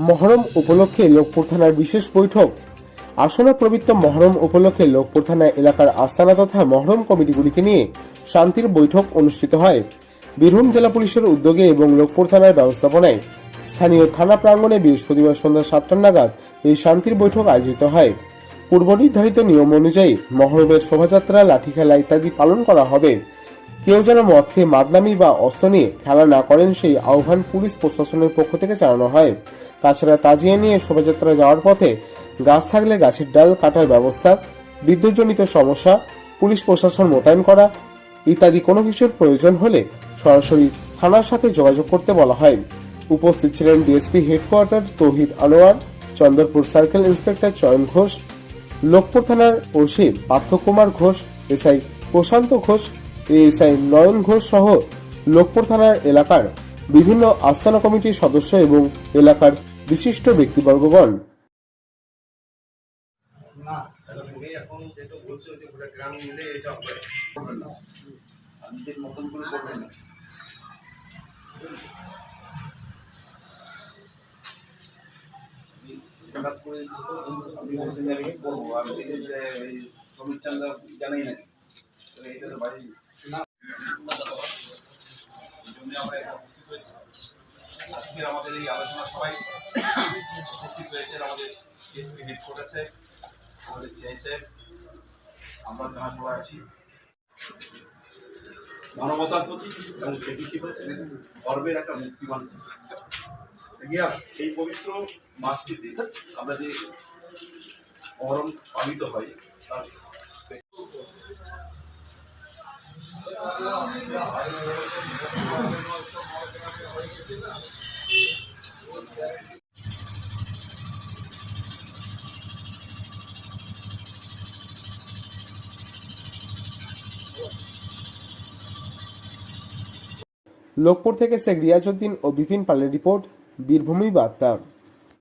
মহরম উপলক্ষে লোকপুর থানার বিশেষ বৈঠক। আসন্ন পবিত্র মহরম উপলক্ষে লোকপুর থানা এলাকার আস্তানা তথা মহরম কমিটিগুলিকে নিয়ে শান্তির বৈঠক অনুষ্ঠিত হয়। বীরভূম জেলা পুলিশের উদ্যোগে এবং লোকপুর থানার ব্যবস্থাপনায় স্থানীয় থানা প্রাঙ্গণে বৃহস্পতিবার সন্ধ্যা 7টা নাগাদ এই শান্তির বৈঠক আয়োজিত হয়। পূর্ব নির্ধারিত নিয়ম অনুযায়ী মহরমের শোভাযাত্রা, লাঠি খেলা ইত্যাদি পালন করা হবে। কেউ যেন মদ খেয়ে মাতলামি বা অস্ত্র নিয়ে খেলা না করেন সেই আহ্বান পুলিশ প্রশাসনের পক্ষ থেকে জানানো হয়। তাছাড়া তাজিয়া নিয়ে শোভাযাত্রা যাওয়ার পথে গাছ থাকলে গাছের ডাল কাটার ব্যবস্থা, বিদ্যুৎজনিত সমস্যা, পুলিশ প্রশাসন মোতায়েন করা ইত্যাদি কোনো কিছুর প্রয়োজন হলে সরাসরি থানার সাথে যোগাযোগ করতে বলা হয়। উপস্থিত ছিলেন ডিএসপি হেডকোয়ার্টার তৌহিদ আনোয়ার, চন্দ্রপুর সার্কেল ইন্সপেক্টর চয়ন ঘোষ, লোকপুর থানার ওসি পার্থ কুমার ঘোষ, এসআই প্রশান্ত ঘোষ, এএসআই নয়ন ঘোষ সহ লোকপুর থানার এলাকার বিভিন্ন আস্তানা কমিটির সদস্য এবং এলাকার বিশিষ্ট ব্যক্তিবর্গগণ। আজকে আমাদের এই আলোচনা সবাই উপস্থিত হয়েছে। আমাদের ডিএসপি হেডকোয়ার্টার স্যার, আমাদের সিআই স্যার, আমরা যারা সবাই আছি মানবতার প্রতি এবং সে হিসেবে গর্বের একটা মুক্তিবান এই পবিত্র মাসটিতে আমরা যে মহরম পালিত হয় তার লোকপুর থেকে শেখ রিয়াজউদ্দিন ও বিপিন পালের রিপোর্ট, বীরভূমি বার্তা।